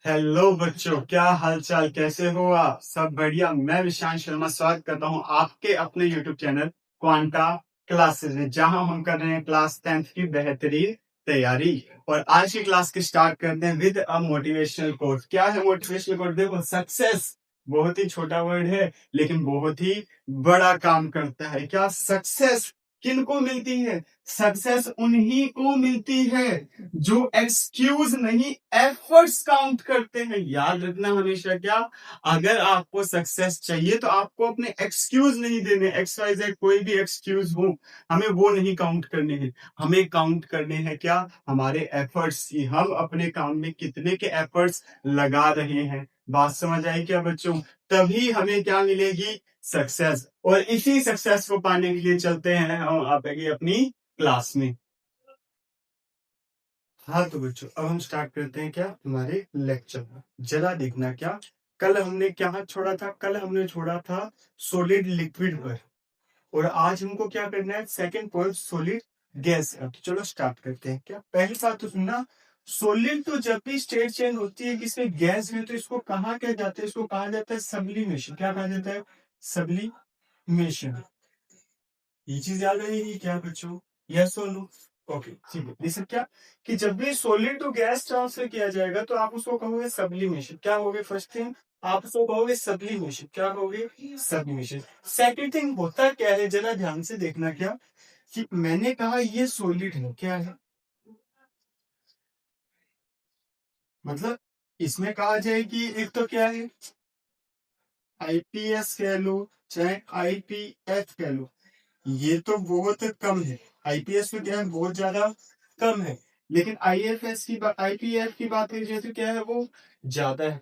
Hello बच्चों, क्या हाल चाल, कैसे हो आप सब? बढ़िया। मैं विशांत शर्मा स्वागत करता हूं आपके अपने यूट्यूब चैनल क्वांटा क्लासेस में, जहां हम कर रहे हैं क्लास 10th की बेहतरीन तैयारी। और आज की क्लास की स्टार्ट करते हैं विद अ मोटिवेशनल कोट। क्या है मोटिवेशनल कोट? देखो, सक्सेस बहुत ही छोटा वर्ड है लेकिन बहुत ही बड़ा काम करता है। क्या सक्सेस किनको मिलती है? सक्सेस उन्हीं को मिलती है जो एक्सक्यूज नहीं, एफर्ट्स काउंट करते हैं। याद रखना हमेशा। क्या? अगर आपको सक्सेस चाहिए तो आपको अपने एक्सक्यूज नहीं देने, एक्स वाई जेड कोई भी एक्सक्यूज हो, हमें वो नहीं काउंट करने हैं। हमें काउंट करने हैं क्या? हमारे एफर्ट्स की। हम अपने काम में कितने के एफर्ट्स लगा रहे हैं। बात समझ आई क्या बच्चों? तभी हमें क्या मिलेगी? सक्सेस। और इसी सक्सेस को पाने के लिए चलते हैं हम आगे अपनी क्लास में। हाँ तो बच्चों, अब हम स्टार्ट करते हैं क्या हमारे लेक्चर में। जरा देखना। क्या कल हमने क्या छोड़ा था? कल हमने छोड़ा था सॉलिड लिक्विड पर, और आज हमको क्या करना है? सेकंड पॉइंट सॉलिड गैस का। तो चलो स्टार्ट करते हैं। क्या पहली बात तो सुनना, सॉलिड तो जब भी स्टेट चेंज होती है किसमें गैस में, तो इसको कहा क्या जाता है? इसको कहा जाता है सब्लिमेशन। क्या कहा जाता है? सब्लिमेशन। ये चीज याद रहेगी क्या बच्चों? यस और नो? ओके, ठीक है। जैसे क्या कि जब भी सॉलिड टू गैस ट्रांसफर किया जाएगा तो आप उसको कहोगे सब्लिमेशन। क्या कहोगे? फर्स्ट थिंग आप उसको कहोगे सब्लिमेशन। क्या कहोगे? सब्लिमेशन। सेकंड थिंग होता क्या है, जरा ध्यान से देखना। क्या कि मैंने कहा ये सॉलिड है, क्या है? मतलब इसमें कहा जाए कि एक तो क्या है, आईपीएस कह लो चाहे आईपीएफ कह लो, ये तो बहुत कम है। आईपीएस तो क्या है, बहुत ज्यादा कम है। लेकिन आईएफएस की बात, आईपीएफ की बात करें तो क्या है, वो ज्यादा है।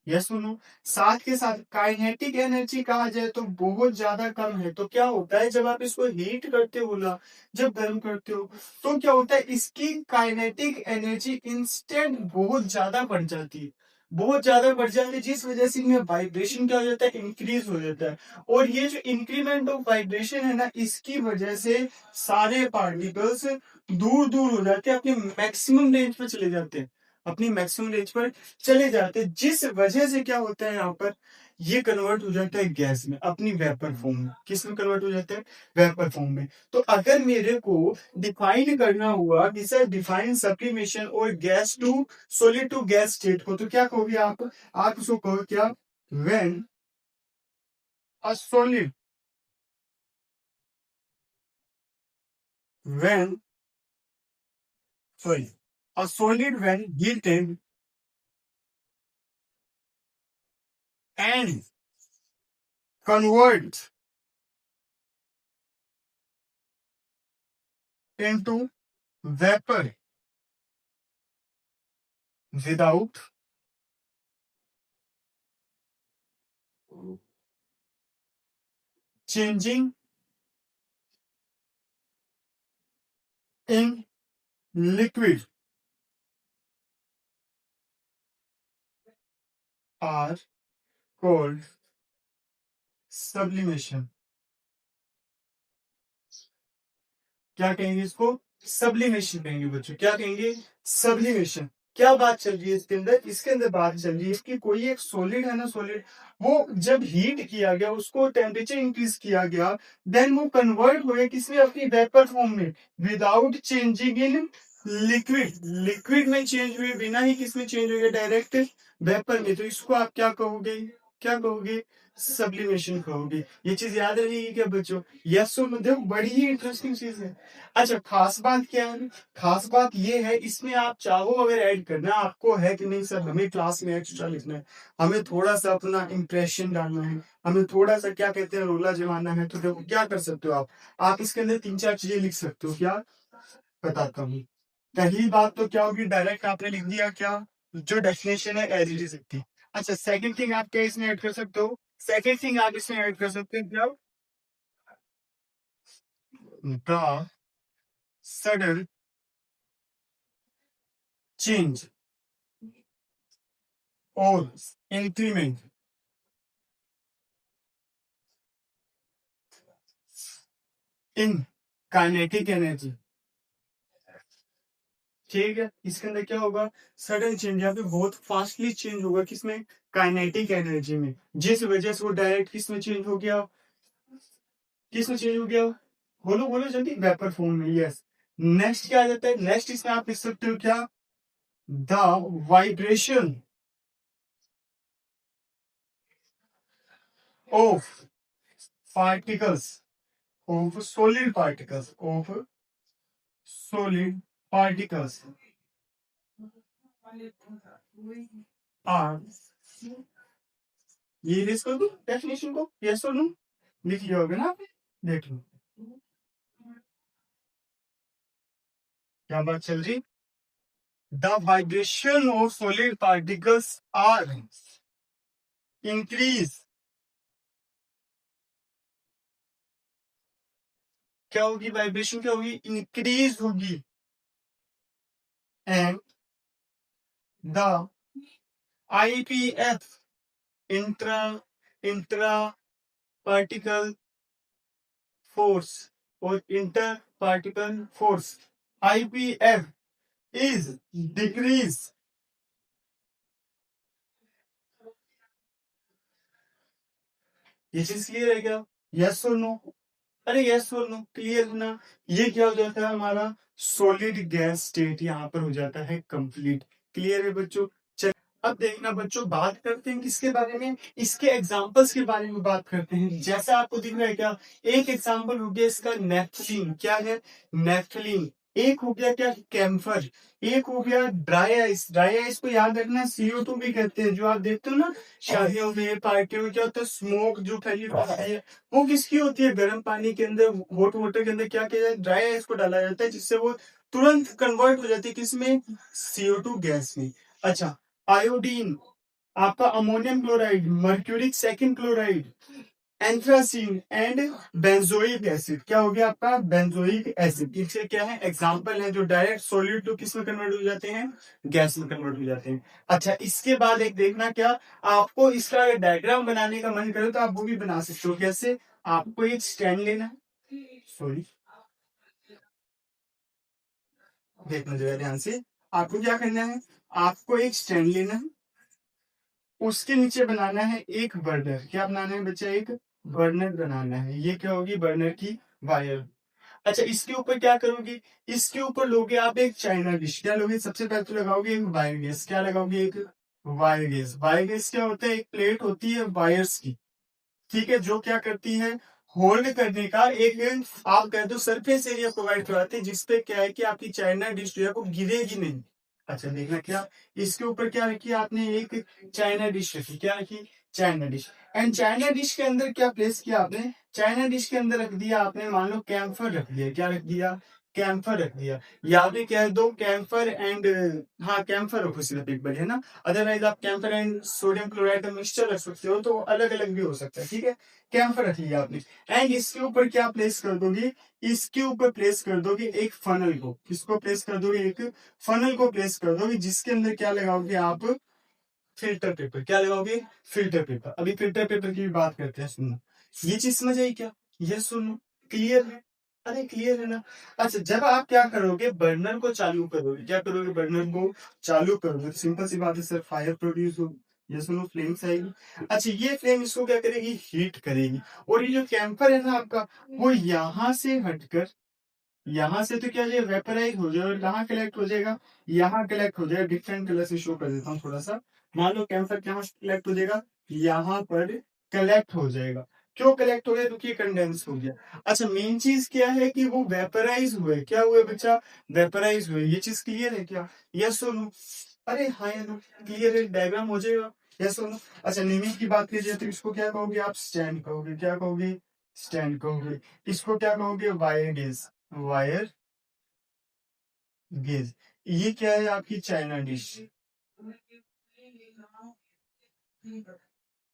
यस सुनो। साथ के साथ काइनेटिक एनर्जी कहा जाए तो बहुत ज्यादा कम है। तो क्या होता है जब आप इसको हीट करते हो ना, जब गर्म करते हो, तो क्या होता है, इसकी काइनेटिक एनर्जी इंस्टेंट बहुत ज्यादा बढ़ जाती है। बहुत ज्यादा बढ़ जाती है, जिस वजह से इनमें वाइब्रेशन क्या हो जाता है? इंक्रीज हो जाता है। और ये जो इंक्रीमेंट ऑफ वाइब्रेशन है ना, इसकी वजह से सारे पार्टिकल्स दूर दूर हो जाते हैं, अपने मैक्सिमम रेंज पर चले जाते हैं। अपनी मैक्सिमम रेंज पर चले जाते हैं, जिस वजह से क्या होता है, यहाँ पर ये कन्वर्ट हो जाता है गैस में, अपनी वेपर फॉर्म में। किस में कन्वर्ट हो जाता है? वेपर फॉर्म में। तो अगर मेरे को डिफाइन करना हुआ कि सर डिफाइन सब्लिमेशन और gas to solid to gas state को, तो क्या कहोगे आप उसको कहो क्या? When a solid, when sorry a solid when heated and convert into vapor without changing in liquid are called sublimation। क्या कहेंगे इसको? सब्लिमेशन कहेंगे बच्चों। क्या कहेंगे? सब्लिमेशन। क्या बात चल रही है इसके अंदर? इसके अंदर बात चल रही है कि कोई एक सॉलिड है ना, सॉलिड, वो जब हीट किया गया, उसको टेम्परेचर इंक्रीज किया गया, देन वो कन्वर्ट हो गया किसमें? अपनी वेपर फॉर्म में, without changing in liquid. Liquid में चेंज हुए बिना ही किसमें चेंज हो गया? डायरेक्ट वेपर में। तो इसको आप क्या कहोगे? क्या कहोगे? सब्लिमेशन कहोगे। ये चीज याद रहेगी क्या बच्चों? यस और नो? देखो, बड़ी ही इंटरेस्टिंग चीज है। अच्छा, खास बात क्या है? खास बात ये है, इसमें आप चाहो अगर ऐड करना, आपको है कि नहीं सर हमें क्लास में एक्स्ट्रा लिखना है, हमें थोड़ा सा अपना इंप्रेशन डालना है, हमें थोड़ा सा क्या कहते हैं, रोला जमाना है, तो देखो क्या कर सकते हो आप इसके अंदर तीन चार चीजें लिख सकते हो। क्या? बताता हूँ। पहली बात तो क्या होगी, डायरेक्ट आपने लिख दिया क्या? जो डेफिनेशन है एज इट इज लिखती। अच्छा, सेकंड थिंग आप क्या इसमें ऐड कर सकते हो? सेकंड थिंग आप इसमें ऐड कर सकते हो क्या? द सडन चेंज और इंक्रीमेंट इन काइनेटिक एनर्जी। ठीक है, इसके अंदर क्या होगा, सडन चेंज, यहाँ पे बहुत फास्टली चेंज होगा, किसमें, काइनेटिक एनर्जी में, जिस वजह से वो डायरेक्ट किसमें चेंज हो गया, किसमें चेंज हो गया, बोलो बोलो जल्दी, वेपर फॉर्म में, यस। नेक्स्ट क्या आ जाता है, नेक्स्ट इसमें आप लिख सकते हो क्या, the vibration of particles, of solid particles, of solid particles are, ये लिस्ट कर दो डेफिनेशन को, यस और नो, लिख लिया होगा ना आपने, देख लो क्या बात चल रही, the vibration of solid particles are increase, क्या होगी, वाइब्रेशन क्या होगी, इंक्रीज होगी, and the IPF, intra intra particle force और inter particle force, IPF is decrease, ये चीज क्लियर है क्या, यस और नो, अरे यस और नो क्लियर ना, ये क्या हो जाता है हमारा सॉलिड गैस स्टेट यहाँ पर हो जाता है कंप्लीट, क्लियर है बच्चों। अब देखना बच्चों, बात करते हैं किसके बारे में, इसके एग्जाम्पल्स के बारे में बात करते हैं, जैसा आपको दिख रहा है क्या, एक एग्जाम्पल हो गया इसका नेफ्थलीन, क्या है, नेफ्थलीन, एक हो गया क्या, कैम्फर, एक हो गया ड्राई आइस, ड्राई आइस को याद रखना CO2 भी कहते हैं, जो आप देखते हो ना शादियों में पार्टियों में क्या होता है, स्मोक जो फैली होती है वो किसकी होती है, गर्म पानी के अंदर, हॉट वाटर के अंदर क्या किया जाए, ड्राई आइस को डाला जाता है, जिससे वो तुरंत कन्वर्ट हो जाती है किसमें, CO2 गैस में। अच्छा, आयोडीन, आपका ammonium chloride, mercuric second chloride, anthracene and benzoic acid, क्या हो गया आपका, बेंजोइक एसिड, इसके क्या है एग्जांपल है, जो डायरेक्ट सॉलिड टू किस में कन्वर्ट हो जाते हैं, गैस में कन्वर्ट हो जाते हैं। अच्छा, इसके बाद एक देखना क्या, आपको इसका डायग्राम बनाने का मन करे तो आप वो भी बना सकते हो, कैसे, आपको एक स्टैंड लेना है, सॉरी देखना जरा ध्यान से, आपको क्या करना है, आपको एक स्टैंड लेना है, उसके नीचे बनाना है एक बर्नर, क्या बनाना है बच्चा, एक बर्नर बनाना है, ये क्या होगी, बर्नर की वायर। अच्छा, इसके ऊपर क्या करोगे, इसके ऊपर लोगे आप एक चाइना डिश, क्या लोगे, सबसे पहले तो लगाओगे एक वायर गैस, क्या लगाओगे, एक वायर गैस, वायर गैस क्या होता है, एक प्लेट होती है वायर्स की, ठीक है, जो क्या करती है, होल्ड करने का एक, आप कह दो सरफेस एरिया प्रोवाइड कराते हैं, जिसपे क्या है कि आपकी चाइना डिश जो है वो गिरेगी नहीं। अच्छा देखना क्या, इसके ऊपर क्या रखी आपने, एक चाइना डिश रखी, क्या रखी, China dish, and China dish के अंदर क्या प्लेस किया आपने, चाइना डिश के अंदर रख दिया आपने, मान लो कैम्फर रख दिया, क्या रख दिया, कैम्फर रख दिया, या भी कह दो कैम्फर एंड, हाँ कैम्फर रखो सिर्फ एक बार, है ना, अदरवाइज आप कैम्फर एंड सोडियम क्लोराइड का मिक्सचर रख सकते हो, तो अलग अलग भी हो सकता है, ठीक है, कैम्फर रख लिया आपने, एंड इसके ऊपर क्या प्लेस कर दोगे, इसके ऊपर प्लेस कर दोगे एक फनल को, किसको प्लेस कर दोगे, एक फनल को प्लेस कर दोगे, जिसके अंदर क्या लगाओगे आप, फिल्टर पेपर, क्या लगाओगे, फिल्टर पेपर, अभी फिल्टर पेपर की भी बात करते हैं, सुनना, ये चीज समझ आई क्या, ये सुनो, क्लियर है, अरे क्लियर है ना। अच्छा, जब आप क्या करोगे, बर्नर को चालू करोगे, क्या करोगे, बर्नर को चालू करोगे, सिंपल सी बात है सर, फायर प्रोड्यूस हो, ये सुनो फ्लेम्स आएगी। अच्छा, ये फ्लेम इसको क्या करेगी, हीट करेगी, और ये जो कैंपर है ना आपका, वो यहां से हटकर, यहाँ से तो क्या ये वेपराइज हो जाएगा, और कहाँ कलेक्ट हो जाएगा, यहाँ कलेक्ट हो जाएगा, डिफरेंट कलर से शो कर देता हूँ थोड़ा सा, मान लो कैंसर कहाँ कलेक्ट हो जाएगा, यहाँ पर कलेक्ट हो जाएगा, क्यों कलेक्ट हो गया, क्योंकि कंडेंस हो गया। अच्छा, मेन चीज क्या है कि वो वेपराइज हुए, क्या हुए बच्चा, वेपराइज हुए, ये चीज क्लियर है क्या, यस और नो, अरे हाँ या नो, क्लियर है, डायग्राम हो जाएगा, यस और नो। अच्छा, नेमिंग की बात कीजिए तो इसको क्या कहोगे आप, स्टैंड कहोगे, क्या कहोगे, स्टैंड कहोगे, इसको क्या कहोगे, वायर गेज, वायर गेज, ये क्या है आपकी चाइना डिश।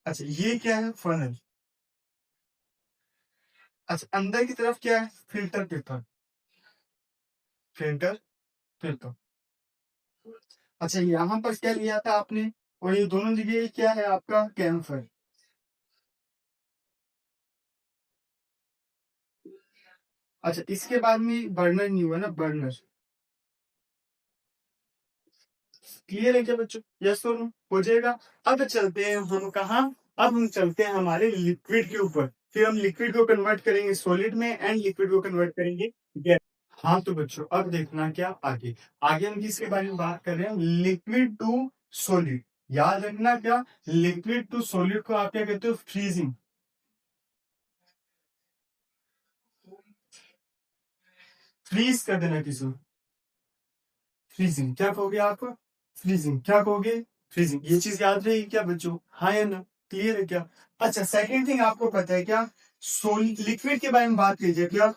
अच्छा, ये क्या है, फनल। अच्छा, अंदर की तरफ क्या है, फिल्टर पेपर, फिल्टर पेपर। अच्छा, यहाँ पर क्या लिया था आपने, और ये दोनों जगह क्या है आपका, कैम्फर। अच्छा, इसके बाद में बर्नर नहीं हुआ ना, बर्नर, क्लियर है क्या बच्चों? यस और नो हो जाएगा। अब चलते हैं हम कहाँ, अब हम चलते हैं हमारे लिक्विड के ऊपर, फिर हम लिक्विड को कन्वर्ट करेंगे सॉलिड में एंड लिक्विड को कन्वर्ट करेंगे गैस। हाँ तो बच्चों अब देखना क्या आगे, आगे हम किसके बारे में बात कर रहे हैं, लिक्विड टू सॉलिड। याद रखना क्या, लिक्विड टू सॉलिड को आप क्या कहते हो, फ्रीजिंग। फ्रीज कर देना किसी को, फ्रीजिंग क्या कहोगे आप, फ्रीजिंग क्या कहोगे, फ्रीजिंग। ये चीज याद रहेगी क्या बच्चों, हाँ या ना, क्लियर है क्या? अच्छा सेकंड थिंग आपको पता है क्या, सोलिड लिक्विड के बारे में बात कीजिए क्या,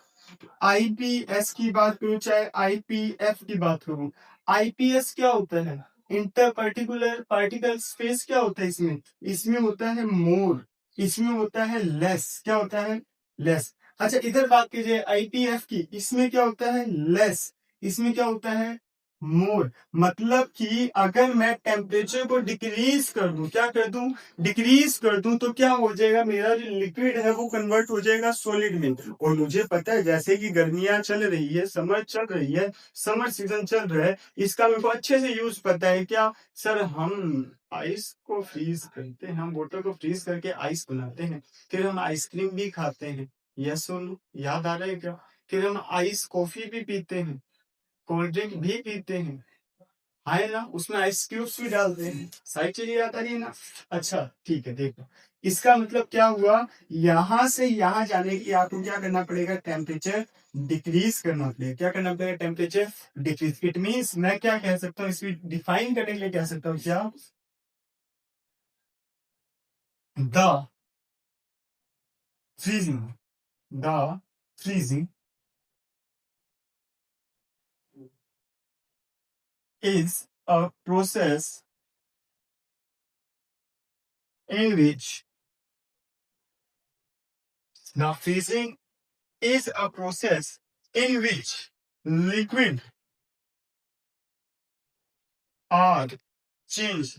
आईपीएस की बात करूं चाहे आईपीएफ की बात करूं, आईपीएस क्या होता है, इंटर पर्टिकुलर पार्टिकल स्पेस क्या होता है इसमें, इसमें होता है मोर, इसमें होता है लेस, क्या होता है, लेस। अच्छा इधर बात कीजिए आईपीएफ की, इसमें क्या होता है, लेस, इसमें क्या होता है, मोर। मतलब कि अगर मैं टेम्परेचर को डिक्रीज कर दूं, क्या कर दूं, डिक्रीज कर दूं, तो क्या हो जाएगा, मेरा जो लिक्विड है वो कन्वर्ट हो जाएगा सॉलिड में। और मुझे पता है जैसे कि गर्मियां चल रही है, समर चल रही है, समर सीजन चल रहा है, इसका मेरे को अच्छे से यूज पता है क्या सर, हम आइस को फ्रीज करते हैं, हम वाटर को फ्रीज करके आइस बनाते हैं, फिर हम आइसक्रीम भी खाते हैं, यस और याद आ रहा है क्या, फिर हम आइस कॉफी भी पीते हैं, कोल्ड ड्रिंक भी पीते हैं, है ना, उसमें आइस क्यूब्स भी डालते हैं, सारी चीजें याद आ रही है ना। अच्छा ठीक है देखो, इसका मतलब क्या हुआ, यहां से यहां जाने के लिए आपको क्या करना पड़ेगा, टेम्परेचर डिक्रीज करना पड़ेगा, क्या करना पड़ेगा, टेम्परेचर डिक्रीज। इट मीन्स मैं क्या कह सकता हूँ, इसकी डिफाइन करने के लिए कह सकता हूँ क्या, the freezing, the freezing is a process in which the freezing is a process in which liquid are changed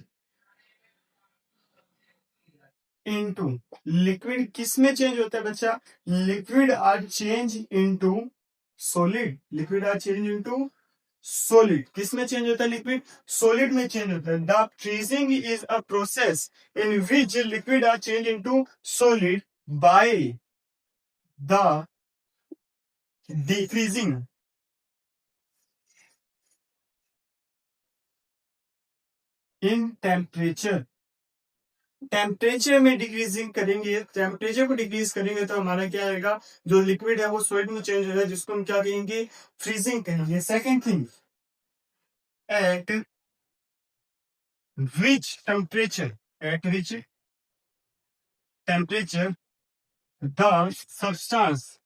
into, liquid किस में चेंज होता है बच्चा, liquid are change into solid, liquid are change into solid, किस में change होता है, liquid solid में चेंज होता है। The freezing is a process in which liquid are change into solid by the decreasing in temperature, temperature में decreasing करेंगे, temperature को डिक्रीज करेंगे तो हमारा क्या आएगा, जो लिक्विड है वो सॉलिड में चेंज हो जाएगा, जिसको हम क्या कहेंगे, फ्रीजिंग कहेंगे। Second thing, eight which temperature, eight which temperature the substance,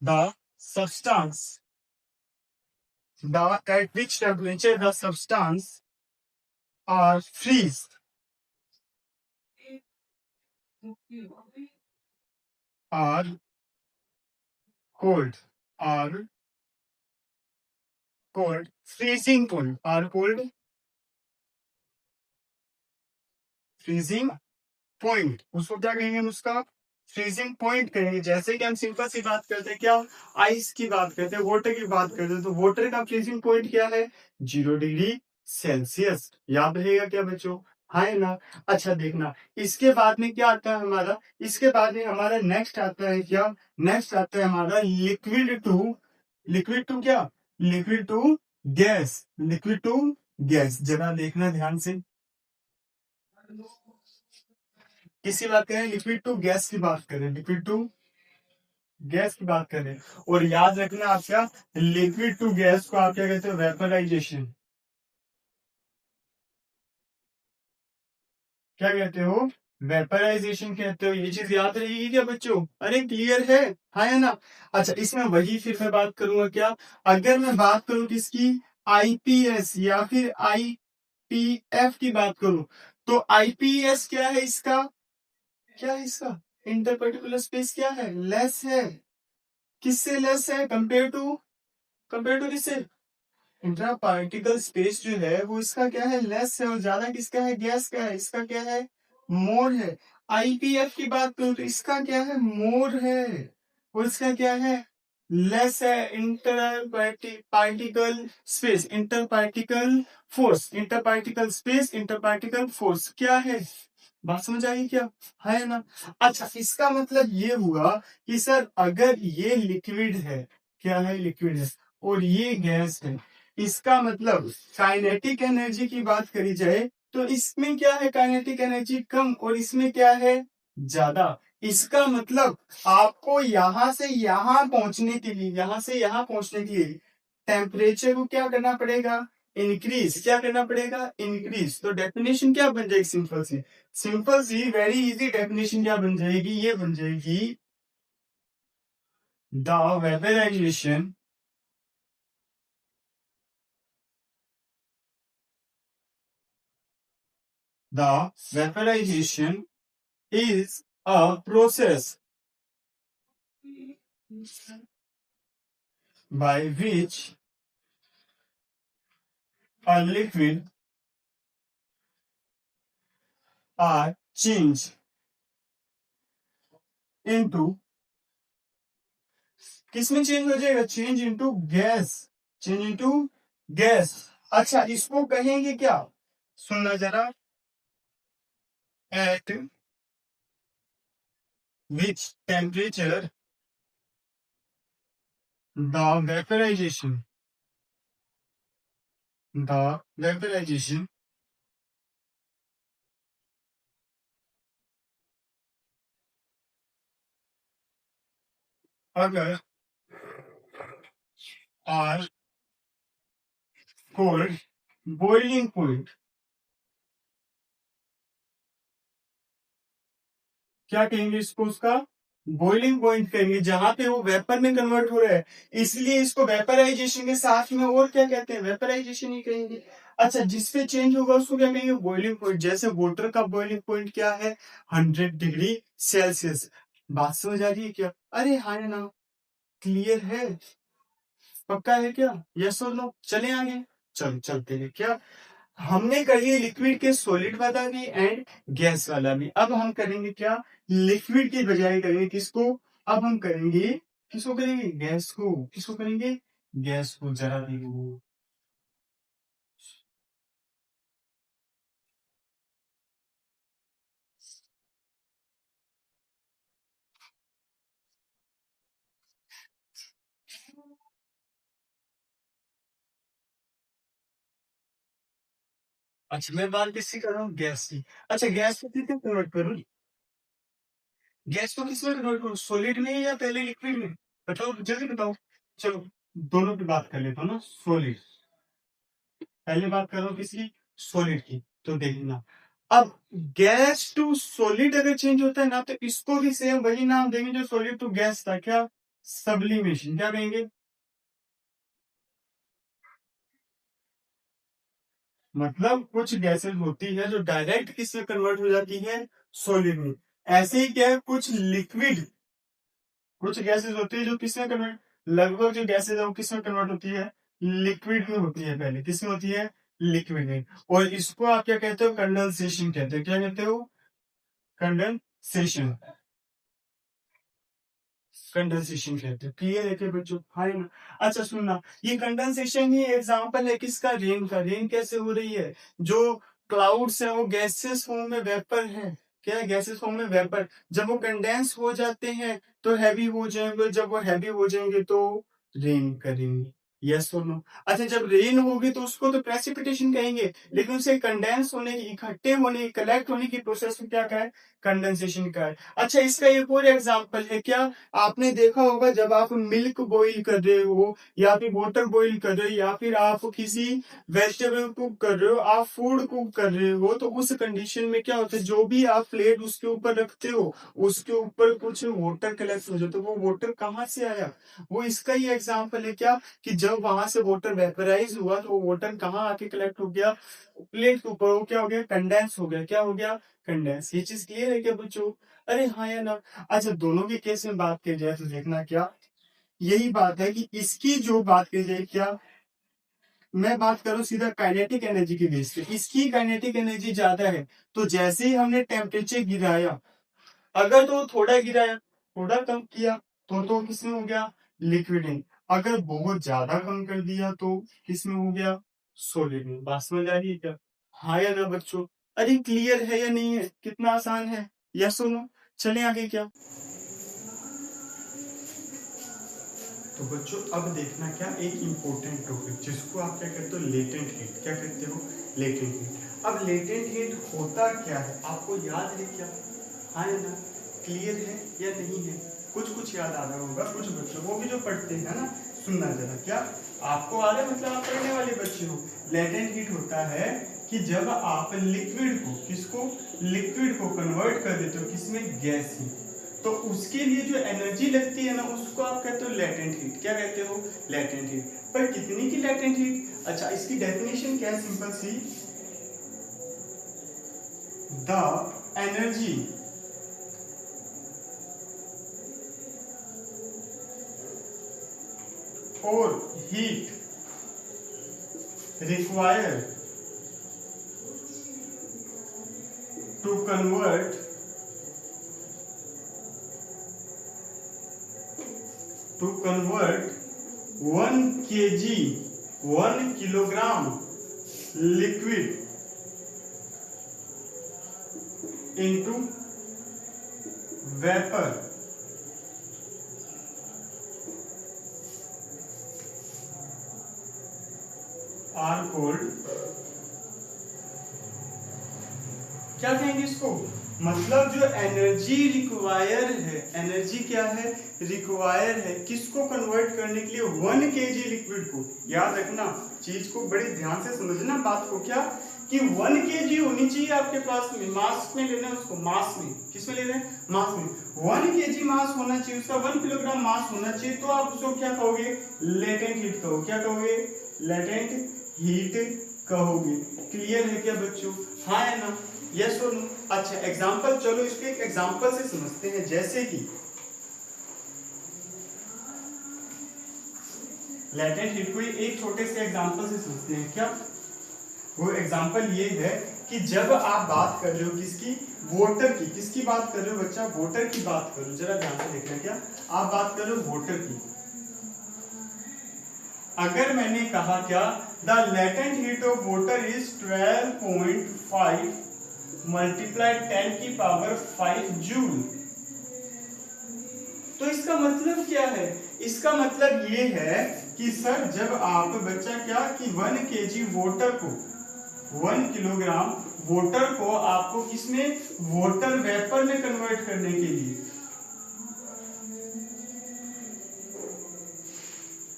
the substance, the at which temperature the substance are freeze, are cold, are cold, freezing point, are cold, freezing point, उसको क्या कहेंगे हम, उसका freezing point कहेंगे। जैसे कि हम simple सी बात करते हैं क्या, आइस की बात करते हैं, वाटर की बात करते हैं, तो वाटर का फ्रीजिंग पॉइंट क्या है, 0 डिग्री सेल्सियस, याद रहेगा क्या बच्चों, है ना। अच्छा देखना, इसके बाद में क्या आता है हमारा, इसके बाद में हमारा नेक्स्ट आता है क्या, नेक्स्ट आता है हमारा लिक्विड टू, लिक्विड टू क्या, liquid to gas, liquid to gas. जरा देखना ध्यान से, किसी बात करें, लिक्विड टू गैस की बात करें, लिक्विड टू गैस की बात करें। और याद रखना आप क्या, लिक्विड टू गैस को आप क्या कहते हो, वेपराइजेशन, क्या कहते हो, वेपराइजेशन कहते हो। ये चीज याद रहेगी क्या बच्चों, अरे क्लियर है, हाँ या ना। अच्छा इसमें वही फिर मैं बात करूंगा क्या, अगर मैं बात करूं किसकी, आईपीएस या फिर आईपीएफ की बात करूं, तो आईपीएस क्या है इसका, क्या है इसका, इंटर पर्टिकुलर स्पेस क्या है, लेस है, किससे लेस है, कंपेयर टू किससे, इंट्रा पार्टिकल स्पेस जो है वो इसका क्या है, लेस है, और ज्यादा किसका है, गैस का है, इसका क्या है, मोर है। आईपीएफ की बात करूं तो इसका क्या है, मोर है, और इसका क्या है, लेस है inter particle space, inter particle force, inter particle space, inter particle force क्या है, बात समझ आई क्या, है ना। अच्छा इसका मतलब ये हुआ कि सर अगर ये लिक्विड है, क्या है, लिक्विड है, और ये गैस है, इसका मतलब काइनेटिक एनर्जी की बात करी जाए तो इसमें क्या है, काइनेटिक एनर्जी कम और इसमें क्या है, ज्यादा। इसका मतलब आपको यहां से यहां पहुंचने के लिए, यहां से यहां पहुंचने के लिए टेम्परेचर को क्या करना पड़ेगा, इंक्रीज, क्या करना पड़ेगा, इंक्रीज। तो डेफिनेशन क्या बन जाएगी, सिंपल सी वेरी इजी डेफिनेशन क्या बन जाएगी, ये बन जाएगी the vaporization the vaporization is a process by which a liquid are changed into, किसमें चेंज हो जाएगा, change into gas, change into gas. अच्छा इसको कहेंगे क्या, सुनना जरा, at which temperature the vaporization, the vaporization अगर आर कोल्ड, बॉइलिंग पॉइंट, क्या कहेंगे इसको, उसका बॉइलिंग पॉइंट कहेंगे, जहां पे वो वेपर में कन्वर्ट हो रहा है, इसलिए इसको वेपराइजेशन के साथ में और क्या कहते हैं, वेपराइजेशन ही कहेंगे। अच्छा जिसपे चेंज होगा उसको क्या कहेंगे, बॉइलिंग पॉइंट। जैसे वाटर का बॉइलिंग पॉइंट क्या है, 100 डिग्री सेल्सियस। बात समझ आ रही है क्या, अरे हाँ ना, क्लियर है, पक्का है क्या, यस और नो, चले आगे, चल चलते हैं क्या। हमने कही लिक्विड के सॉलिड वाला भी एंड गैस वाला भी, अब हम करेंगे क्या, लिक्विड की बजाय करेंगे किसको, अब हम करेंगे, किसको करेंगे, गैस को, किसको करेंगे, गैस को, जरा देखो। अच्छा मैं बात किसकी कर रहा हूँ, गैस की। अच्छा गैस को किसमें कन्वर्ट करूँ, गैस को किसमें कन्वर्ट करूँ, सॉलिड में या पहले लिक्विड में, बताओ जल्दी बताओ। चलो दोनों की बात कर लेता हूँ ना, सॉलिड, पहले बात कर रहा हूँ किसकी, सॉलिड की, तो देखना। अब गैस टू सॉलिड अगर चेंज होता है ना, तो इसको भी सेम वही नाम देंगे जो सॉलिड टू गैस था, क्या, सब्लिमेशन, क्या कहेंगे, मतलब कुछ गैसेस होती है जो डायरेक्ट किसमें कन्वर्ट हो जाती है, सॉलिड में। ऐसे ही क्या है, कुछ लिक्विड, कुछ गैसेस होती है जो किसमें कन्वर्ट, लगभग जो गैसेस है वो किसमें कन्वर्ट होती है, लिक्विड में होती है, पहले किसमें होती है, लिक्विड में। और इसको आप क्या कहते हो, कंडेंसेशन कहते हो, क्या कहते हो, कंडेंसेशन, कंडेंसेशन कहते हैं, क्लियर है क्या बच्चों, हाँ ना। अच्छा सुनना, ये कंडेंसेशन ही एग्जांपल है किसका, रेन का। रेन कैसे हो रही है, जो क्लाउड्स है वो गैसेस फॉर्म में वेपर है, क्या है, गैसेस फॉर्म में वेपर, जब वो कंडेंस हो जाते हैं तो हैवी हो जाएंगे, जब वो हैवी हो जाएंगे तो रेन करेंगे, यस और नो। अच्छा जब रेन होगी तो उसको तो प्रेसिपिटेशन कहेंगे, लेकिन उसे कंडेंस होने की, इकट्ठे होने की, कलेक्ट होने की प्रोसेस को क्या कहा है, कंडेंसेशन का है। अच्छा इसका एक और एग्जांपल है क्या, आपने देखा होगा जब आप मिल्क बॉईल कर रहे हो या फिर वाटर बॉईल कर रहे हो या फिर आप किसी वेजिटेबल कुक कर रहे हो, आप फूड कुक कर रहे हो, तो उस कंडीशन में क्या होता है, जो भी आप प्लेट उसके ऊपर रखते हो उसके ऊपर कुछ वाटर कलेक्ट हो जाता है, वो वाटर कहाँ से आया, वो इसका ही एग्जाम्पल है क्या, कि जब वहां से वाटर वेपराइज हुआ तो वो वाटर कहाँ आके कलेक्ट हो गया, प्लेट के ऊपर, वो क्या हो गया, कंडेंस हो गया, क्या हो गया, कंडेंस। ये चीज क्लियर है क्या बच्चों, अरे हाँ या ना। अच्छा दोनों के केस में बात की जाए तो देखना क्या, यही बात है कि इसकी जो बात की जाए क्या, मैं बात करूं सीधा काइनेटिक एनर्जी की बेस पे, इसकी काइनेटिक एनर्जी ज्यादा है, तो जैसे ही हमने टेम्परेचर गिराया, अगर तो थोड़ा गिराया, थोड़ा कम किया, तो किसमें हो गया, लिक्विड में। अगर बहुत ज्यादा कम कर दिया तो किस में हो गया, सॉलिड में। बात समझ आ रही है क्या, हाँ या ना बच्चों। अरे क्लियर है या नहीं है, कितना आसान है, यस और नो। चलें आगे क्या। तो बच्चों अब देखना क्या, एक इम्पोर्टेंट टॉपिक जिसको आप क्या कहते हो, लेटेंट हीट। क्या कहते हो, लेटेंट हीट। अब लेटेंट हीट होता क्या है, आपको याद है क्या, हाँ या ना, क्लियर है या नहीं है। कुछ कुछ याद आ रहा होगा कुछ बच्चों को भी जो पढ़ते हैं ना, सुनना जरा। क्या आपको आ रहा है, मतलब आप पढ़ने वाले बच्चे हो। लेटेंट हीट होता है कि जब आप लिक्विड को, किसको, लिक्विड को कन्वर्ट कर देते हो किसमें, गैस में, तो उसके लिए जो एनर्जी लगती है ना, उसको आप कहते हो लेटेंट हीट। क्या कहते हो, लेटेंट हीट। पर कितनी की लेटेंट हीट, अच्छा इसकी डेफिनेशन क्या है, सिंपल सी, द एनर्जी और heat required to convert 1 kg 1 kilogram liquid into vapor are called, क्या कहेंगे इसको, मतलब जो एनर्जी रिक्वायर है, एनर्जी क्या है, रिक्वायर है, किसको कन्वर्ट करने के लिए, 1 kg लिक्विड को। याद रखना, चीज को बड़े ध्यान से समझना बात को, क्या कि 1 kg होनी चाहिए आपके पास में, मास में लेना है उसको, मास में, किस में ले रहे हैं, मास में। 1 kg मास होना चाहिए उसका, 1 किलोग्राम मास होना चाहिए, तो आप उसको क्या कहोगे, लेटेंट हीट कहो। क्या कहोगे, लेटेंट हीट कहोगे। क्लियर है क्या बच्चों, हाँ है ना, यस और नो। अच्छा एग्जांपल, चलो इसको एक एग्जांपल से समझते हैं। जैसे कि लेटेंट हीट को एक छोटे से एग्जांपल से समझते हैं। क्या वो एग्जांपल ये है कि जब आप बात कर रहे हो किसकी, वाटर की, किसकी बात कर रहे हो बच्चा, वाटर की बात कर रहे हो, जरा ध्यान से देखना। क्या आप बात कर रहे हो वाटर की, अगर मैंने कहा क्या, the latent heat of water is 12.5 multiply 10 की पावर 5 जूल, तो इसका मतलब क्या है, इसका मतलब ये है कि सर जब आप बच्चा क्या कि 1 kg वाटर को, 1 किलोग्राम वाटर को आपको किसमें, वाटर वेपर में कन्वर्ट करने के लिए,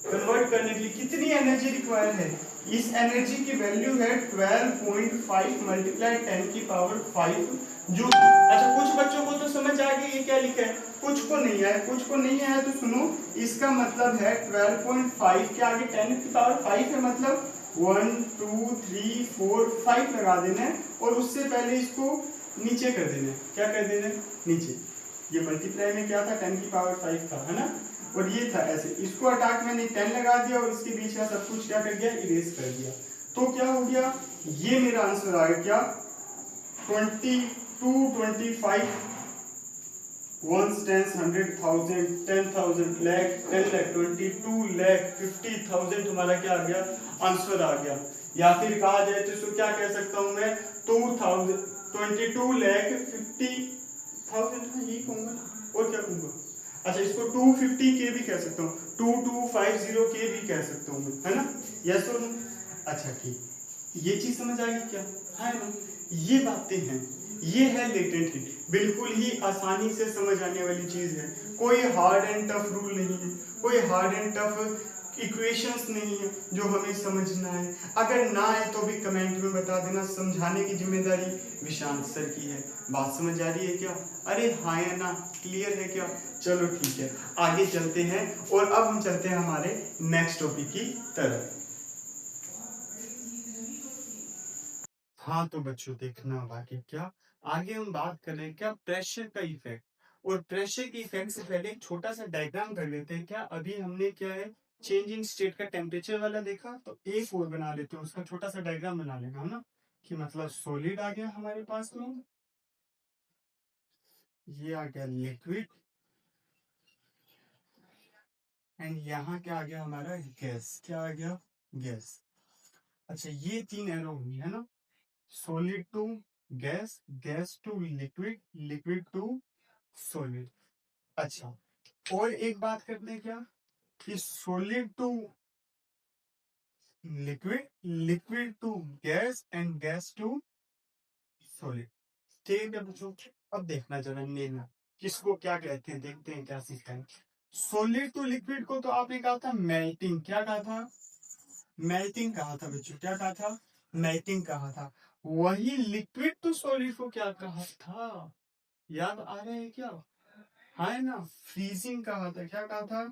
कन्वर्ट करने के लिए कितनी एनर्जी रिक्वायर है, इस एनर्जी की वैल्यू है 12.5 मल्टीप्लाई 10 की पावर 5 जूल। अच्छा कुछ बच्चों को तो समझ आ गई ये क्या लिखा है, कुछ को नहीं आया, कुछ को नहीं आया तो सुनो, इसका मतलब है 12.5 के आगे 10 की पावर 5 है, मतलब 1 2 3 4 5 लगा देना है, और उससे पहले इसको नीचे कर देना है। क्या कर देना है, नीचे। ये मल्टीप्लाई में क्या था, 10 की पावर 5 था, है ना, और ये था ऐसे, इसको हटा के मैंने 10 लगा दिया और इसके बीच का सब कुछ क्या कर दिया, इरेज कर दिया। तो क्या हो गया, ये मेरा आंसर आ गया क्या, 22 25 ones tens 100,000 10,000 lakh 10 lakh 22 lakh 50,000 हमारा क्या आ गया, आंसर आ गया। या फिर कहा जाए तो इसको क्या कह सकता हूं मैं, 2000 22 lakh 50,000, हाँ यही कहूंगा ना, और क्या कहूंगा। अच्छा इसको 250 के भी कह सकता हूँ, 2250 के भी कह सकता हूँ मैं, है ना, यस और नो। अच्छा ठीक, ये चीज समझ आ गई क्या, है ना, ये बातें हैं, ये है लेटेंट हीट, बिल्कुल ही आसानी से समझ आने वाली चीज है, कोई हार्ड एंड टफ रूल नहीं है, कोई हार्ड एंड टफ इक्वेशंस नहीं है जो हमें समझना है। अगर ना आए तो भी कमेंट में बता देना, समझाने की जिम्मेदारी विशांत सर की है। बात समझ आ रही है क्या, अरे हाँ या ना, क्लियर है क्या, चलो ठीक है आगे चलते हैं, और अब हम चलते हैं हमारे नेक्स्ट टॉपिक की तरफ। हाँ तो बच्चों देखना बाकी क्या, आगे हम बात करें क्या, प्रेशर का इफेक्ट, और प्रेशर के इफेक्ट से पहले एक छोटा सा डायग्राम कर लेते हैं। क्या अभी हमने क्या है, चेंज इन स्टेट का टेम्परेचर वाला देखा, तो एक और बना लेते हैं, उसका छोटा सा डायग्राम बना लेना, है ना, कि मतलब सॉलिड आ गया हमारे पास में, ये आ गया लिक्विड, एंड यहाँ क्या आ गया हमारा गैस, क्या आ गया गैस। अच्छा ये 3 एरो हुई है ना, solid to gas, gas to liquid, liquid to solid. अच्छा और एक बात करते हैं क्या कि solid to liquid, liquid to gas and gas to solid. ठीक है बच्चों, अब देखना जरा लेना किसको क्या कहते हैं, देखते हैं क्या सीखते हैं। सॉलिड टू लिक्विड को तो आपने कहा था मेल्टिंग, क्या कहा था, मेल्टिंग कहा था बच्चों, क्या कहा था, मेल्टिंग कहा था। वही लिक्विड टू सॉलिड को क्या कहा था, याद आ रहा है क्या, है ना, फ्रीजिंग कहा था, क्या कहा था,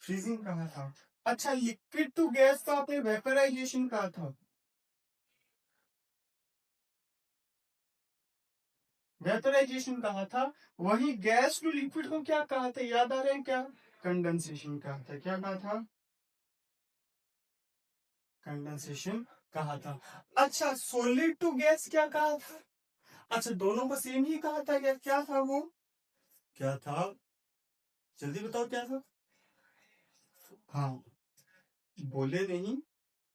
फ्रीजिंग कहा था। अच्छा लिक्विड टू गैस तो आपने वेपराइजेशन कहा था, वेपराइजेशन कहा था। वही गैस टू लिक्विड को क्या कहा था, याद आ रहे हैं क्या, कंडेंसेशन कहा था, क्या कहा था, कंडेंसेशन कहा था। अच्छा सॉलिड टू गैस क्या कहा था, अच्छा दोनों को सेम ही कहा था क्या, क्या था वो, क्या था, जल्दी बताओ क्या था। हाँ बोले नहीं,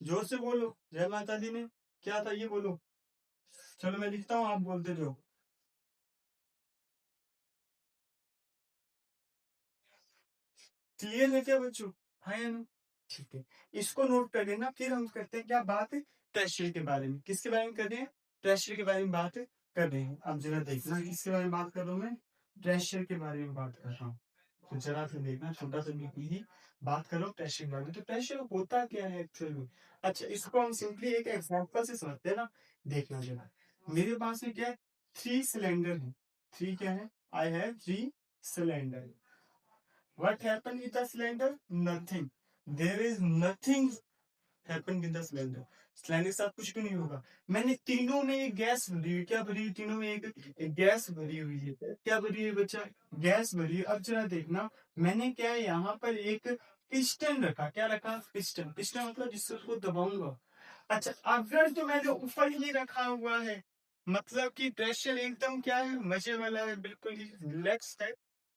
जोर से बोलो, जय माता दी ने क्या था ये बोलो। चलो मैं लिखता हूँ, आप बोलते रहो। क्लियर है क्या बच्चों, हाँ या नहीं, ठीक है। इसको नोट कर लेना, फिर हम करते हैं क्या बात, प्रेशर के बारे में, किसके बारे में कर रहे हैं, प्रेशर के बारे में बात कर रहे हैं। अब जरा देखना किसके बारे में बात कर रहा हूँ मैं, प्रेशर के बारे में बात कर रहा हूँ। तो जरा सा देखना, छोटा सा ही बात करो प्रेशर के बारे में, तो प्रेशर होता क्या है एक्चुअल में। अच्छा इसको हम सिंपली एक एग्जांपल से समझते हैं ना, देखना जरा। मेरे पास में क्या है, 3 सिलेंडर है, 3 क्या है, I have 3 cylinder. What happened with the cylinder? Nothing. There is nothing happen with the cylinder. Cylinder के साथ कुछ भी नहीं होगा। मैंने तीनों में एक गैस भरी हुई, क्या भरी हुई, तीनों में एक गैस भरी हुई है, क्या भरी हुई बच्चा, गैस भरी हुई। अब जरा देखना, मैंने क्या है यहाँ पर एक पिस्टन रखा, क्या रखा, पिस्टन, पिस्टन मतलब जिससे उसको दबाऊंगा। अच्छा अगर तो मैंने ऊपर ही रखा हुआ है, मतलब कि प्रेशर एकदम क्या है, मजे वाला है, बिल्कुल ही रिलैक्स है,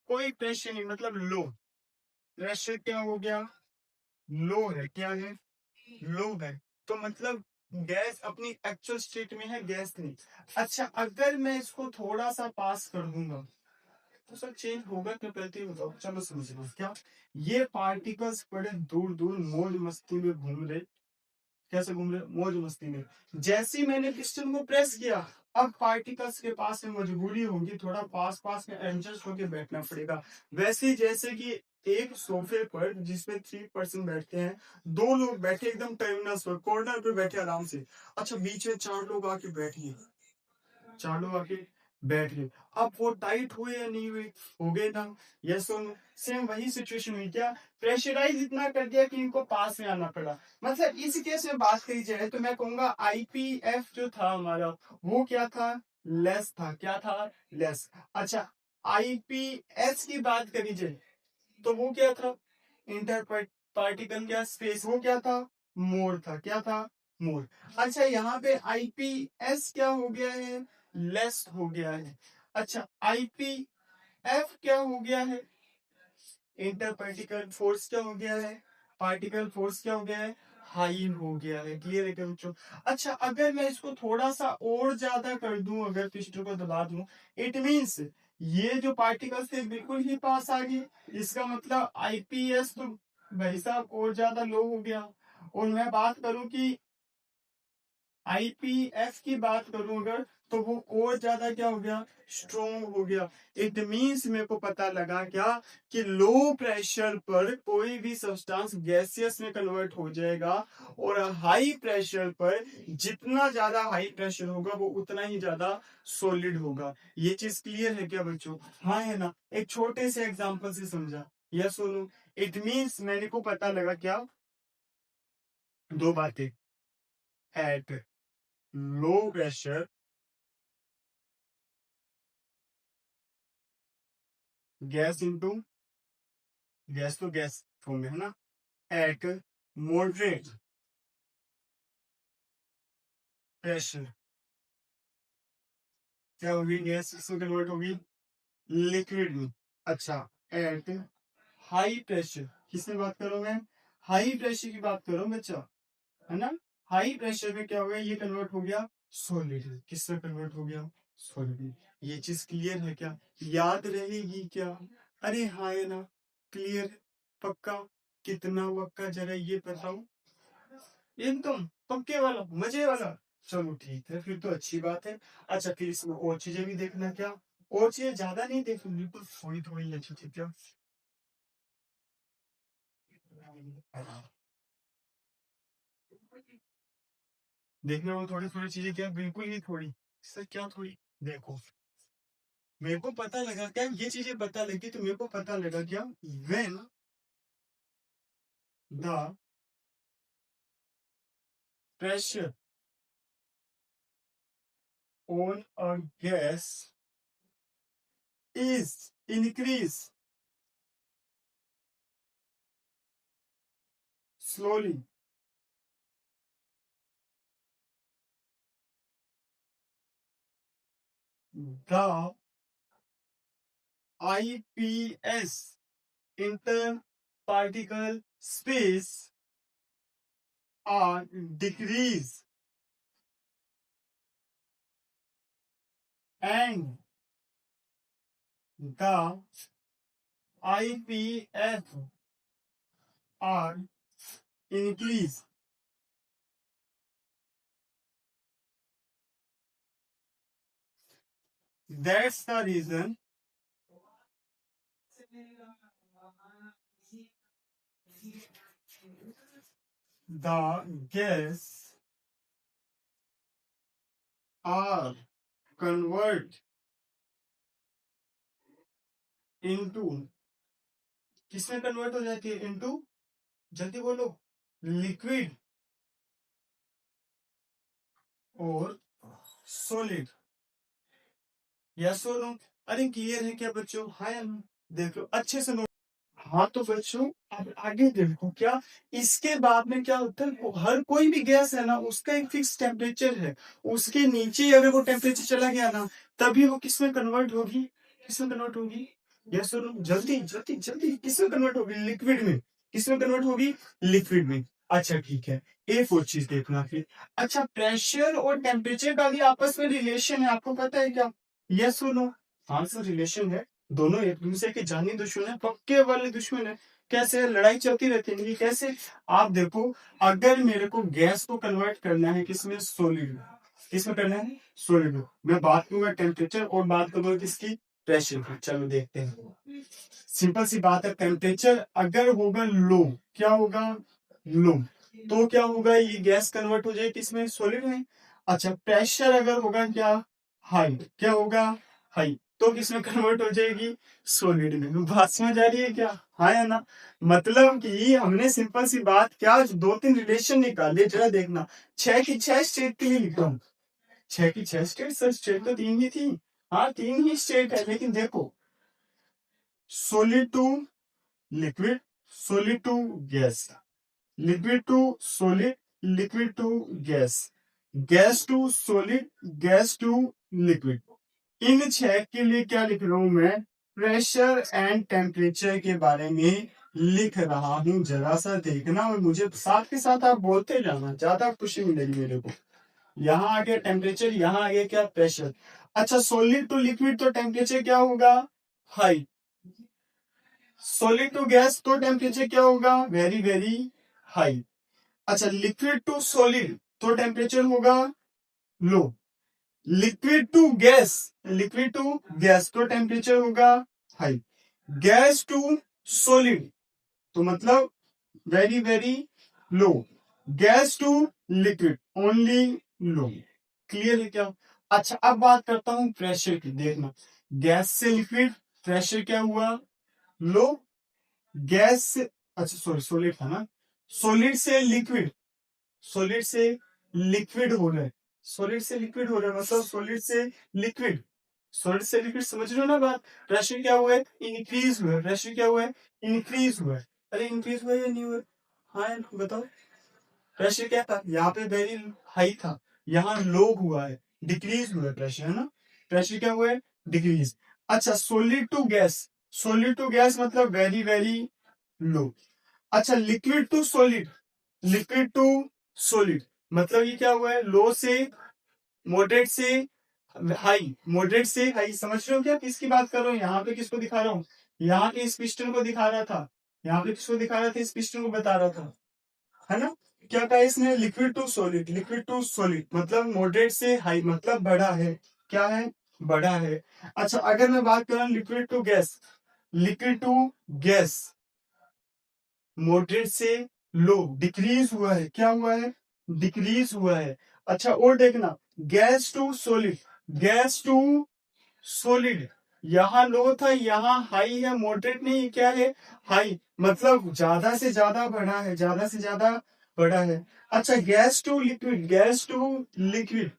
कोई प्रेशर नहीं, मतलब लो, प्रेशर क्या हो गया, लो है, क्या है, लो है। तो मतलब गैस अपनी एक्चुअल स्टेट में है, गैस नहीं। अच्छा अगर मैं इसको थोड़ा सा पास कर दूंगा तो सर चेंज होगा क्या, पहले ही बताओ, चलो समझना क्या, ये पार्टिकल्स बड़े दूर दूर मौज मस्ती में घूम रहे, कैसे घूम रहे, मौज मस्ती में। जैसे ही मैंने पिस्टन को प्रेस किया, अब पार्टिकल्स के पास में मजबूरी होगी थोड़ा पास पास में एडजस्ट होकर बैठना पड़ेगा। वैसे ही जैसे कि एक सोफे पर जिसमें 3 पर्सन बैठते हैं, 2 लोग बैठे एकदम टर्मिनस पर, कॉर्नर पे बैठे आराम से। अच्छा बीच में 4 लोग आके बैठ गए, 4 लोग आके बैठ गए। अब वो टाइट हुए या नहीं हुए, हो गए ना, यस और नो। सेम वही सिचुएशन हुई क्या, प्रेशराइज इतना कर दिया कि इनको पास में आना पड़ा। मतलब इस केस में बात करी जाए तो मैं कहूंगा आईपीएफ जो था हमारा, वो क्या था, लेस था, क्या था, लेस। अच्छा आईपीएस की बात करी जाए तो वो क्या था, इंटर पार्टिकल क्या स्पेस, वो क्या था, मोर था, क्या था, मोर। अच्छा यहाँ पे आईपीएस क्या हो गया है, लेस हो गया है। अच्छा आईपीएफ क्या हो गया है, इंटर पार्टिकल फोर्स क्या हो गया है, पार्टिकल फोर्स क्या हो गया है, हाई हो गया है। क्लियर है क्या बच्चों। अच्छा अगर मैं इसको थोड़ा सा और ज्यादा कर दूं, अगर पिस्टन को दबा दूं, इट मींस ये जो पार्टिकल्स थे बिल्कुल ही पास आ गए, इसका मतलब आईपीएस तो भाई साहब और ज्यादा लो हो गया। और मैं बात करूं कि आईपीएफ की बात करूं अगर, तो वो और ज्यादा क्या हो गया, स्ट्रोंग हो गया। इट मींस मेरे को पता लगा क्या कि लो प्रेशर पर कोई भी सब्सटेंस गैसियस में कन्वर्ट हो जाएगा, और हाई प्रेशर पर जितना ज्यादा हाई प्रेशर होगा वो उतना ही ज्यादा सॉलिड होगा। ये चीज क्लियर है क्या बच्चों, हाँ है ना, एक छोटे से एग्जांपल से समझा, यस सोनू। इट मींस मैंने को पता लगा क्या, 2 बातें, at low pressure, gas into, gas तो गैस फॉर्म में है ना, एट मॉडरेट प्रेशर क्या होगी, गैस इसमें कन्वर्ट होगी, लिक्विड में। अच्छा, एट हाई प्रेशर, किसमें बात करूं मैं? हाई प्रेशर की बात करूं बच्चा, है ना। हाई प्रेशर में क्या हो गया, ये कन्वर्ट हो गया सॉलिड। किसमें कन्वर्ट हो गया? सॉलिड। ये चीज क्लियर है क्या? याद रहेगी क्या? अरे हाँ है ना, क्लियर, पक्का? कितना पक्का जरा ये बताओ, एकदम पक्के वाला, मजे वाला। चलो ठीक है, फिर तो अच्छी बात है। अच्छा, फिर इसमें और चीजें भी देखना क्या? और चीजें ज्यादा नहीं देखनी, बिल्कुल थोड़ी थोड़ी अच्छी चीजें देखना। वो थोड़ी थोड़ी चीजें क्या, बिल्कुल ही थोड़ी, सर क्या थोड़ी? देखो, मेरे को पता लगा क्या, ये चीजें पता लगी तो मेरे को पता लगा क्या, when the pressure on a gas is increase slowly, the IPS inter particle space are decrease and the IPF are increase. That's the reason the gas are convert into, किसमें कन्वर्ट हो जाती है? इनटू, जल्दी बोलो, liquid और solid. Yes और no? अरे clear है क्या बच्चों? हाँ या no? देख लो अच्छे से। हाँ तो बच्चों, अब आगे देखो क्या, इसके बाद में क्या होता है, हर कोई भी गैस है ना, उसका एक फिक्स टेम्परेचर है। उसके नीचे अगर वो टेम्परेचर चला गया ना, तभी वो किसमें कन्वर्ट होगी? किसमें कन्वर्ट होगी? यस और नो? जल्दी जल्दी जल्दी, किसमें कन्वर्ट होगी? लिक्विड में। किसमें कन्वर्ट होगी? लिक्विड में। अच्छा ठीक है, एक और चीज देखना फिर। अच्छा, प्रेशर और टेम्परेचर का भी आपस में रिलेशन है, आपको पता है क्या? यस और नो? हाँ सर, रिलेशन है। दोनों एक दूसरे के जानी दुश्मन है, पक्के वाले दुश्मन है। कैसे लड़ाई चलती रहती है इनकी, कैसे? आप देखो, अगर मेरे को गैस को कन्वर्ट करना है किसमें? सॉलिड में। किसमें करना है? सॉलिड में। मैं बात करूंगा टेम्परेचर और बात करूंगा किसकी? प्रेशर की। चलो देखते हैं। सिंपल सी बात है, टेम्परेचर अगर होगा लो, क्या होगा? लो, तो क्या होगा, ये गैस कन्वर्ट हो जाएगी किसमें? सॉलिड में। अच्छा, प्रेशर अगर होगा क्या? हाई, क्या होगा? हाई, तो किसमें कन्वर्ट हो जाएगी? सॉलिड में। बात समझ आ रही है क्या? हाँ या ना? मतलब कि हमने सिंपल सी बात क्या, दो तीन रिलेशन निकाले, जरा देखना। छह की छह स्टेट के लिए लिख रहा हूं। छह की छह स्टेट, सर स्टेट तो तीन ही थी। हाँ तीन ही स्टेट है, लेकिन देखो, solid to liquid, solid to gas, liquid to solid, liquid to gas, gas to solid, gas to liquid। इन छह के लिए क्या लिख रहा हूं मैं? प्रेशर एंड टेम्परेचर के बारे में लिख रहा हूं। जरा सा देखना और मुझे साथ के साथ आप बोलते जाना, ज्यादा खुशी मिलेगी मेरे को। यहाँ आ गया टेम्परेचर, यहाँ आ गया क्या? प्रेशर। अच्छा, सॉलिड टू लिक्विड तो टेम्परेचर क्या होगा? हाई। सॉलिड टू गैस तो टेम्परेचर क्या होगा? Very very high. अच्छा, लिक्विड टू सॉलिड तो टेम्परेचर होगा low. Liquid to gas, liquid to gas तो टेम्परेचर होगा हाई। गैस टू सॉलिड तो मतलब very very low. Gas to liquid only low. Clear है क्या? अच्छा, अब बात करता हूं प्रेशर की। देखना, गैस से लिक्विड, प्रेशर क्या हुआ? लो। गैस से, अच्छा सॉरी, सॉलिड था ना। सॉलिड से लिक्विड, सॉलिड से लिक्विड हो रहा है। सॉलिड से लिक्विड हो रहा है, मतलब सॉलिड से लिक्विड, सॉलिड से लिक्विड, समझ रहे हो ना बात? प्रेशर क्या हुआ है? इंक्रीज हुआ है। प्रेशर क्या हुआ है? इंक्रीज हुआ है। अरे इंक्रीज हुआ है या नहीं हुआ? हाँ या no? बताओ। प्रेशर क्या था यहाँ पे? वेरी हाई था, यहाँ लो हुआ है, डिक्रीज हुआ है प्रेशर, है ना। प्रेशर क्या हुआ है? डिक्रीज। अच्छा, सोलिड टू गैस मतलब वेरी वेरी लो। अच्छा, लिक्विड टू सॉलिड मतलब ये क्या हुआ है, लो से मॉडरेट से हाई, मॉडरेट से हाई, समझ रहे हो क्या किसकी बात कर रहा हूँ, यहाँ पे किसको दिखा रहा हूँ, यहाँ पे इस पिस्टन को दिखा रहा था, यहाँ पे किसको दिखा रहा था, इस पिस्टन को बता रहा था, है ना। क्या कहा इसने, लिक्विड टू सॉलिड मतलब मॉडरेट से हाई मतलब बड़ा है, क्या है, बड़ा है। अच्छा, अगर मैं बात करूं लिक्विड टू गैस मॉडरेट से लो डिक्रीज हुआ है, क्या हुआ है, डिक्रीज हुआ है। अच्छा, और देखना, गैस टू सॉलिड, यहाँ लो था यहाँ हाई है, मॉडरेट नहीं, क्या है, हाई मतलब ज्यादा से ज्यादा बड़ा है, ज्यादा से ज्यादा बड़ा है। अच्छा, गैस टू लिक्विड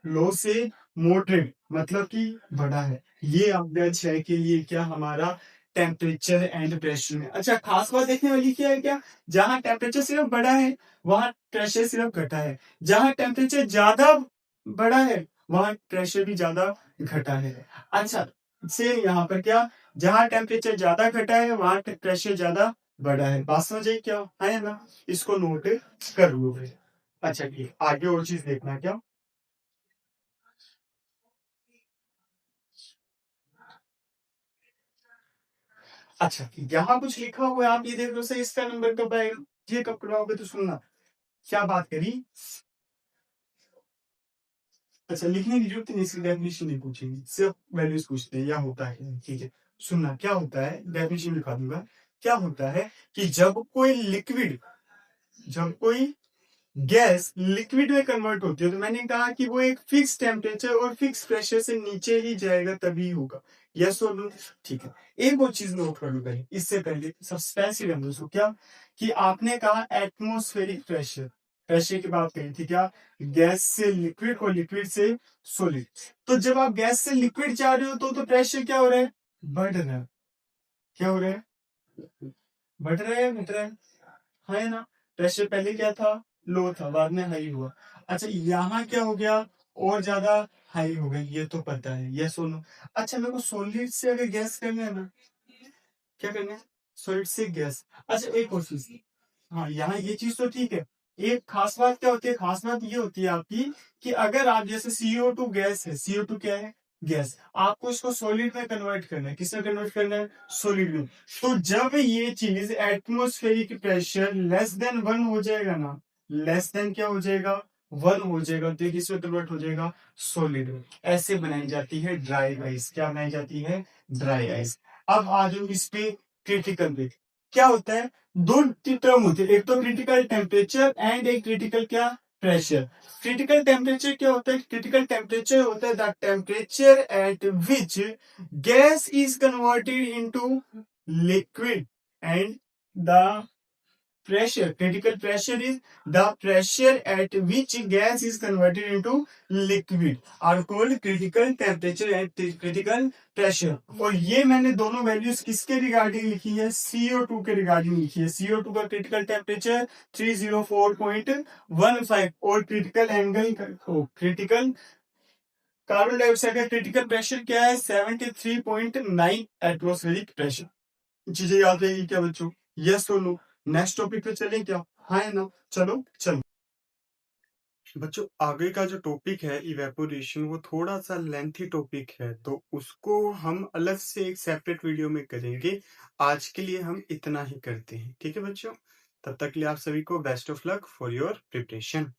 लो से मॉडरेट मतलब कि बड़ा है। ये अध्याय 6 के लिए क्या हमारा टेम्परेचर एंड प्रेशर में। अच्छा, खास बात देखने वाली क्या है, क्या जहां टेम्परेचर सिर्फ बड़ा है वहां प्रेशर सिर्फ घटा है, जहां टेम्परेचर ज्यादा बड़ा है वहां प्रेशर भी ज्यादा घटा है। अच्छा, से यहाँ पर क्या, जहां टेम्परेचर ज्यादा घटा है वहां प्रेशर ज्यादा बड़ा है। बात समझ आई क्या, है ना, इसको नोट कर लो फिर। अच्छा, ये आगे और चीज देखना क्या। अच्छा, यहाँ कुछ लिखा हुआ है, आप ये देख लो सही, इसका नंबर कब आएगा, ये कब करवाओगे तो सुनना क्या बात करी। अच्छा, लिखने की जरूरत नहीं, इसकी डेफिनेशन नहीं पूछेंगे, सिर्फ वैल्यूज पूछते हैं, या होता है, ठीक है। सुनना क्या होता है, डेफिनेशन लिखा दूंगा। क्या होता है कि जब कोई गैस लिक्विड में कन्वर्ट होती है, तो मैंने कहा कि वो एक फिक्स टेम्परेचर और फिक्स प्रेशर से नीचे ही जाएगा तभी होगा, यस और नो, ठीक है। एक और चीज नोट कर लो पहले, इससे पहले सस्पेंसिव है दोस्तों, क्या कि आपने कहा एटमोस्फेरिक प्रेशर, प्रेशर की बात करी थी क्या, गैस से लिक्विड और लिक्विड से सॉलिड। तो जब आप गैस से लिक्विड जा रहे हो तो प्रेशर क्या हो रहा है, बढ़ रहा है, क्या हो रहा है, बढ़ रहा है, घट रहा है ना। प्रेशर पहले क्या था, लो था, बाद में हाई हुआ। अच्छा, यहाँ क्या हो गया, और ज्यादा हाई हो गई, ये तो पता है, ये सुनो। अच्छा, मेरे को सॉलिड से अगर गैस करना है ना, क्या करना है, सॉलिड से गैस। अच्छा, एक और चीज, हाँ यहाँ ये चीज तो ठीक है। एक खास बात क्या होती है, खास बात ये होती है आपकी कि अगर आप जैसे CO2 गैस है, CO2 क्या है, गैस, आपको इसको सॉलिड में कन्वर्ट करना है, किसमें कन्वर्ट करना है, सॉलिड में। तो जब ये चीज एटमोस्फेरिक प्रेशर लेस देन 1 हो जाएगा ना, लेस देन क्या हो जाएगा, 1 हो जाएगा, तो ये किसमें कन्वर्ट हो जाएगा, सॉलिड में। ऐसे बनाई जाती है ड्राई आइस, क्या बनाई जाती है, ड्राई आइस। अब आ जाओ इस पे, क्रिटिकल पे क्या होता है, दो टर्म होते हैं, एक तो क्रिटिकल टेम्परेचर एंड एक क्रिटिकल क्या, प्रेशर। क्रिटिकल टेम्परेचर क्या होता है, क्रिटिकल टेम्परेचर होता है the temperature at which gas is converted into liquid and the critical pressure is the pressure at which gas is converted into liquid are called critical temperature and critical pressure। और ये मैंने दोनों values किसके regarding लिखी है, CO2 के regarding लिखी है। CO2 का क्रिटिकल टेम्परेचर 304.15 और क्रिटिकल कार्बन डाइऑक्साइड का क्रिटिकल प्रेशर क्या है, 73.9 एटमोस्फेरिक प्रेशर। चीजें याद रहेगी क्या बच्चों, यस और नो। नेक्स्ट टॉपिक पे चलें क्या, हाँ है ना, चलो चलो बच्चों। आगे का जो टॉपिक है इवेपोरेशन, वो थोड़ा सा लेंथी टॉपिक है, तो उसको हम अलग से एक सेपरेट वीडियो में करेंगे। आज के लिए हम इतना ही करते हैं, ठीक है बच्चों। तब तक के लिए आप सभी को best of luck for your preparation.